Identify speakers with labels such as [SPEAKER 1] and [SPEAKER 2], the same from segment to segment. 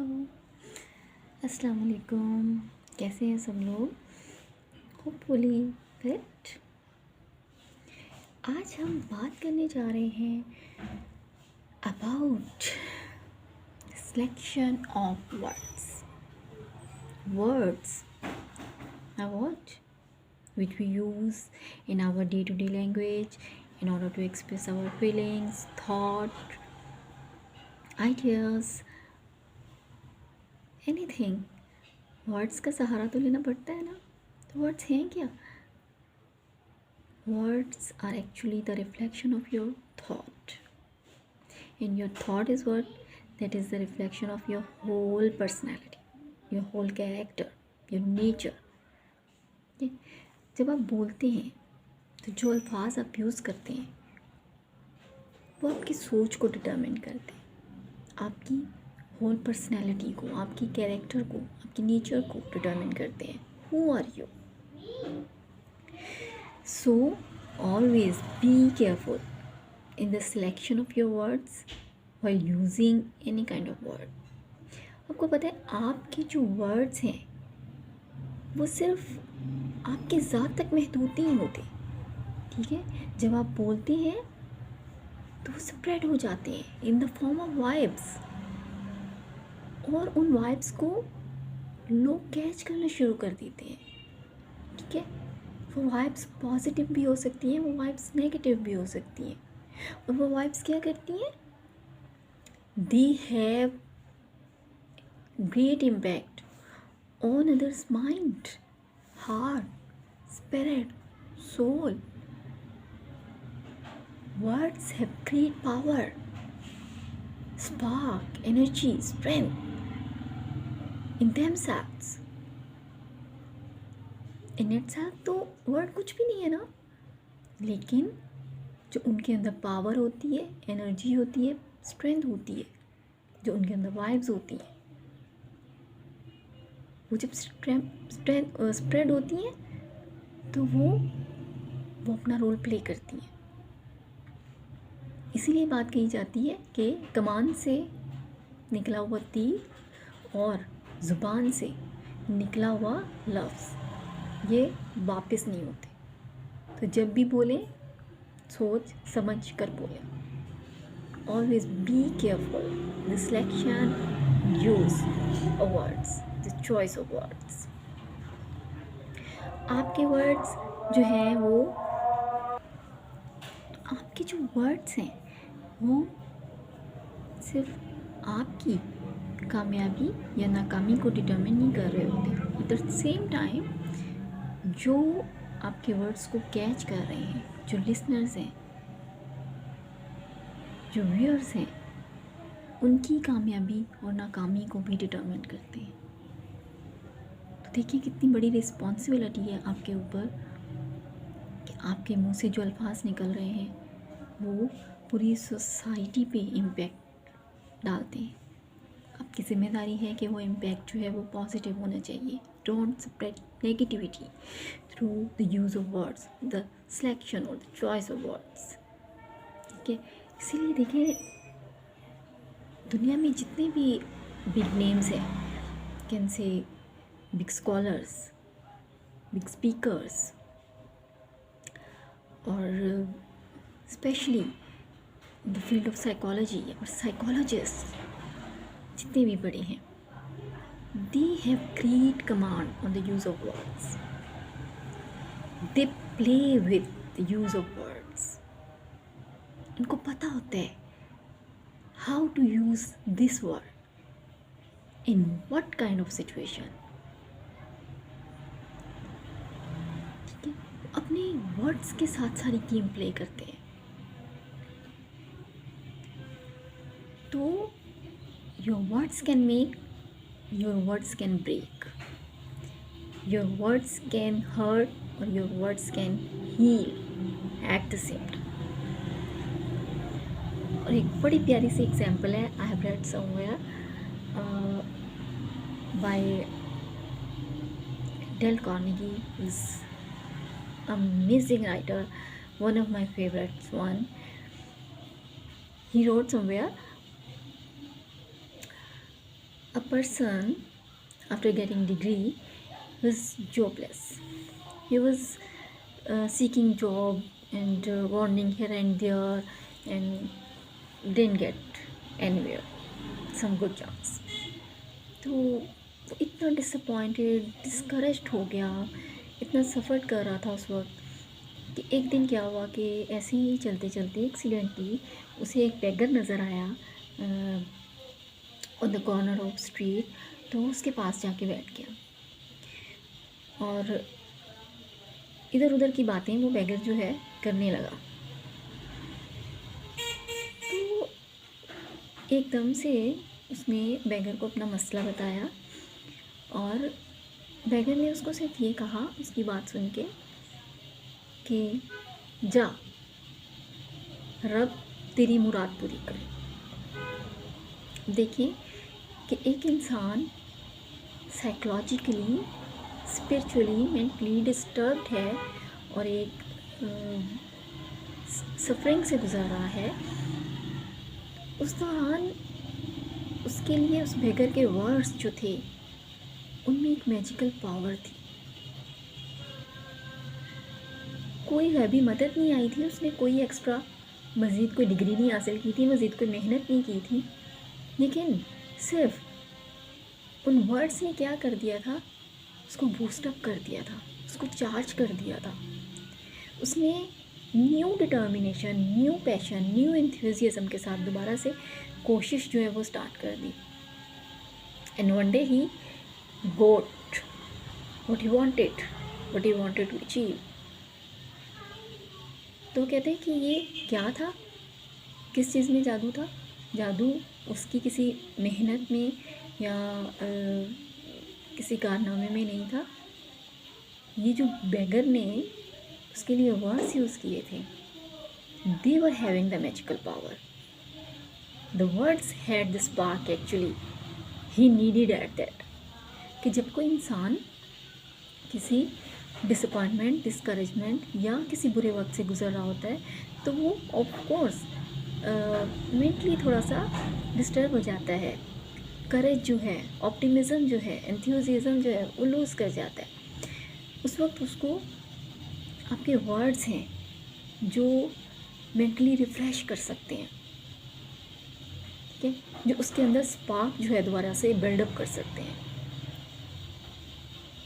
[SPEAKER 1] Hello, अस्सलाम वालेकुम। कैसे हैं सब लोग? Hopefully fit. आज हम बात करने जा रहे हैं about selection of words what which we use in our day-to-day language in order to express our feelings, thought, ideas, anything। Words का सहारा तो लेना पड़ता है ना। तो वर्ड्स हैं क्या? Words are actually the reflection of your thought. And your thought is what? That is the reflection of your whole personality, your whole character, your nature. Okay? जब आप बोलते हैं तो जो अल्फाज आप यूज़ करते हैं वो आपकी सोच को डिटरमिन करते हैं, आपकी होल पर्सनैलिटी को, आपकी कैरेक्टर को, आपकी नेचर को डिटरमिन करते हैं। Who are you? So always be careful in the selection of your words while using any kind of word. आपको पता है आपके जो वर्ड्स हैं वो सिर्फ आपके ज़ात तक महदूद नहीं होते, ठीक है? जब आप बोलते हैं तो वो स्प्रेड हो जाते हैं in the form of vibes, और उन वाइब्स को लोग कैच करना शुरू कर देते हैं, ठीक है? वो वाइब्स पॉजिटिव भी हो सकती हैं, वो वाइब्स नेगेटिव भी हो सकती हैं। और वो वाइब्स क्या करती हैं? They have great impact on others mind, heart, spirit, soul. Words have great power, spark, energy, strength in themselves। In itself तो वर्ड कुछ भी नहीं है ना, लेकिन जो उनके अंदर पावर होती है, एनर्जी होती है, स्ट्रेंथ होती है, जो उनके अंदर वाइब्स होती हैं, वो जब स्प्रेड होती हैं तो वो अपना रोल प्ले करती हैं। इसीलिए बात कही जाती है कि कमान से निकला हुआ तीर और ज़ुबान से निकला हुआ लफ्ज़ ये वापस नहीं होते। तो जब भी बोलें सोच समझ कर बोलें। Always be careful the selection, use of words, the choice of words। आपके वर्ड्स जो हैं वो, आपके जो वर्ड्स हैं वो सिर्फ आपकी कामयाबी या नाकामी को डिटरमिन नहीं कर रहे होते। एट द सेम टाइम जो आपके वर्ड्स को कैच कर रहे हैं, जो लिसनर्स हैं, जो व्यूअर्स हैं, उनकी कामयाबी और नाकामी को भी डिटरमिन करते हैं। तो देखिए कितनी बड़ी रिस्पॉन्सिबिलिटी है आपके ऊपर कि आपके मुंह से जो अल्फाज निकल रहे हैं वो पूरी सोसाइटी पे इम्पैक्ट डालते हैं। आपकी ज़िम्मेदारी है कि वो इम्पैक्ट जो है वो पॉजिटिव होना चाहिए। Don't spread negativity through the use of words, the selection और द चॉइस ऑफ वर्ड्स, ठीक है? इसीलिए देखिए दुनिया में जितने भी बिग नेम्स हैं, can say big scholars, big speakers, और specially the field of psychology और साइकोलॉजिस्ट जितने भी बड़े हैं, they have great command on the use of words. They play with the use of words. उनको पता होता है how to use this word in what kind of situation, ठीक है? अपने वर्ड्स के साथ सारी गेम प्ले करते हैं। तो your words can make, your words can break, your words can hurt or your words can heal at the same time। और एक बड़ी प्यारी सी एग्जांपल है, I have read somewhere bye Dale Carnegie, is amazing writer, one of my favorites one। he wrote somewhere a person after getting degree was jobless. He was seeking job and warning here and there and didn't get anywhere some good jobs. तो वो इतना disappointed discouraged हो गया, इतना सफ़र कर रहा था उस वक्त कि एक दिन क्या हुआ कि ऐसे ही चलते चलते एक्सीडेंटली उसे एक बेगर नज़र आया on the corner of street. तो उसके पास जाके बैठ गया और इधर उधर की बातें वो बेगर जो है करने लगा। तो एकदम से उसने बेगर को अपना मसला बताया और बेगर ने उसको सिर्फ ये कहा उसकी बात सुन के कि जा, रब तेरी मुराद पूरी करे। देखिए कि एक इंसान साइकोलॉजिकली, स्पिरिचुअली, मेंटली डिस्टर्ब्ड है और एक सफरिंग से गुजर रहा है। उस दौरान उसके लिए उस बेगर के वर्ड्स जो थे उनमें एक मैजिकल पावर थी। कोई गैबी मदद नहीं आई थी, उसने कोई एक्स्ट्रा मज़ीद कोई डिग्री नहीं हासिल की थी, मज़ीद कोई मेहनत नहीं की थी, लेकिन सिर्फ उन वर्ड्स ने क्या कर दिया था, उसको बूस्टअप कर दिया था, उसको चार्ज कर दिया था। उसने new determination, new passion, new enthusiasm के साथ दोबारा से कोशिश जो है वो स्टार्ट कर दी। And one day he got what he wanted to achieve. तो कहते हैं कि ये क्या था, किस चीज़ में जादू था? जादू उसकी किसी मेहनत में या किसी कारनामे में नहीं था। ये जो बेगर ने उसके लिए वर्ड्स यूज़ किए थे, they were having the magical power. The words had the spark actually he needed at that. कि जब कोई इंसान किसी डिसअपॉइंटमेंट, डिस्करेजमेंट या किसी बुरे वक्त से गुजर रहा होता है तो वो ऑफ कोर्स मेंटली थोड़ा सा डिस्टर्ब हो जाता है। करेज जो है, ऑप्टिमिज़म जो है, एंथुसियाज्म जो है वो लूज़ कर जाता है। उस वक्त उसको आपके वर्ड्स हैं जो मेंटली रिफ़्रेश कर सकते हैं, ठीक है, जो उसके अंदर स्पार्क जो है दोबारा से बिल्डअप कर सकते हैं।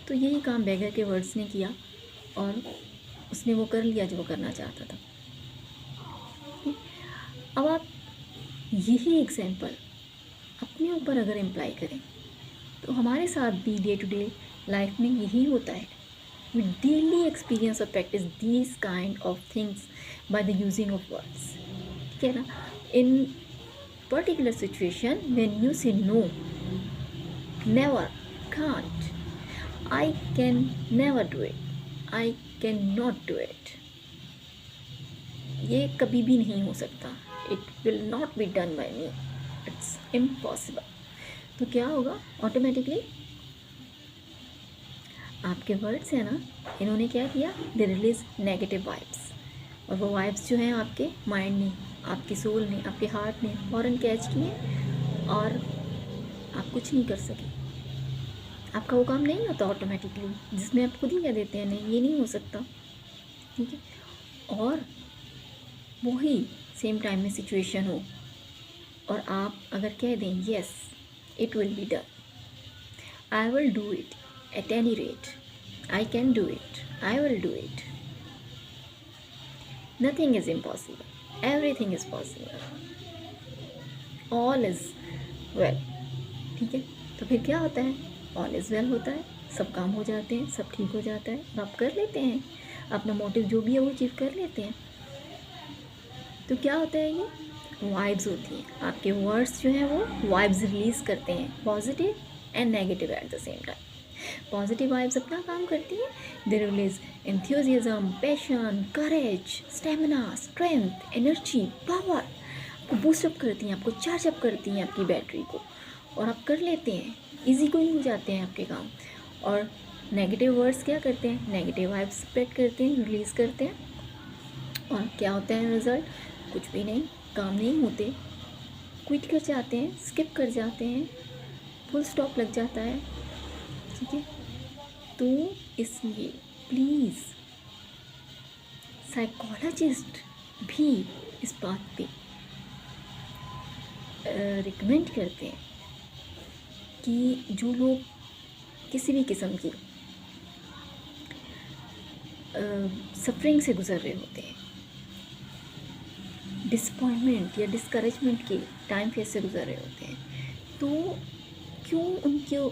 [SPEAKER 1] तो यही काम बेगर के वर्ड्स ने किया और उसने वो कर लिया जो वो करना चाहता था। अब आप यही एग्जाम्पल अपने ऊपर अगर इम्प्लाई करें तो हमारे साथ भी डे टू डे लाइफ में यही होता है। वी डेली एक्सपीरियंस और practice these kind of things by the using of words, ठीक है ना। In particular situation when you say no, never, can't, I can never do it, I cannot do it, ये कभी भी नहीं हो सकता, it will not be done by me, it's impossible। तो क्या होगा? ऑटोमेटिकली आपके वर्ड्स हैं ना, इन्होंने क्या किया? They release negative vibes. और वो वाइब्स जो हैं आपके माइंड ने, आपकी सोल ने, आपके हार्ट ने फ़ौरन कैच किए और आप कुछ नहीं कर सके। आपका वो काम नहीं होता ऑटोमेटिकली जिसमें आप खुद ही कह देते हैं नहीं ये नहीं हो सकता, ठीक है। और वही सेम टाइम में सिचुएशन हो और आप अगर कह दें yes it will be done, I will do it at any rate, I can do it, I will do it, nothing is impossible, everything is possible, all is well, ठीक है। तो फिर क्या होता है? ऑल इज़ वेल होता है, सब काम हो जाते हैं, सब ठीक हो जाता है और आप कर लेते हैं अपना मोटिव जो भी है वो अचीव कर लेते हैं। तो क्या होता है? ये वाइब्स होती हैं, आपके वर्ड्स जो हैं वो वाइब्स रिलीज़ करते हैं, positive and negative at the same time. Positive vibes अपना काम करती हैं, they release enthusiasm, passion, courage, stamina, strength, energy, power, आपको बूस्टअप करती हैं, आपको चार्जअप करती हैं आपकी बैटरी को और आप कर लेते हैं, इजी को ही हो जाते हैं आपके काम। और नेगेटिव वर्ड्स क्या करते हैं? नेगेटिव वाइब्स स्प्रेड करते हैं, रिलीज़ करते हैं और क्या होता है रिज़ल्ट? कुछ भी नहीं, काम नहीं होते, क्विट कर जाते हैं, स्किप कर जाते हैं, फुल स्टॉप लग जाता है, ठीक है। तो इसलिए प्लीज़, साइकोलॉजिस्ट भी इस बात पे रिकमेंड करते हैं कि जो लोग किसी भी किस्म की सफरिंग से गुज़र रहे होते हैं, डिसअपॉइंटमेंट या डिस्करेजमेंट के टाइम फेज से गुज़र रहे होते हैं, तो क्यों उनको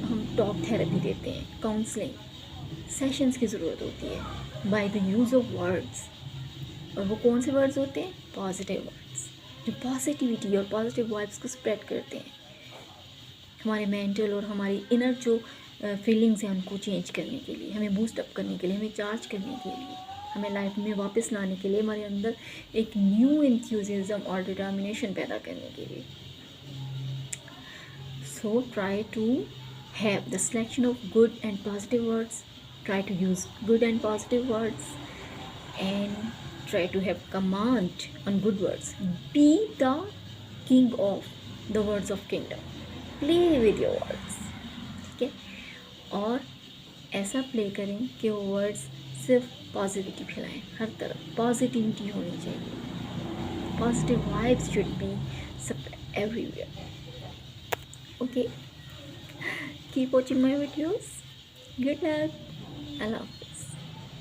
[SPEAKER 1] हम टॉक थेरेपी देते हैं, काउंसलिंग सेशंस की ज़रूरत होती है by the use of words. और वो कौन से वर्ड्स होते हैं? पॉजिटिव वर्ड्स, जो पॉजिटिविटी और पॉजिटिव वाइब्स को स्प्रेड करते हैं, हमारे मेंटल और हमारी इनर जो फीलिंग्स हैं उनको चेंज करने के लिए, हमें बूस्ट अप करने के लिए, हमें चार्ज करने के लिए, हमें लाइफ में वापस लाने के लिए, हमारे अंदर एक न्यू एंथुसियाज्म और डिटर्मिनेशन पैदा करने के लिए। So try to have the selection of good and positive words, try to use good and positive words, and try to have command on good words. Be the king of the words of kingdom. Play with your words, ठीक है। और ऐसा play करें कि वो words सिर्फ positivity फैलाएं, हर तरफ पॉजिटिविटी होनी चाहिए, positive vibes should be spread everywhere. Okay, keep watching my videos. Good luck. I love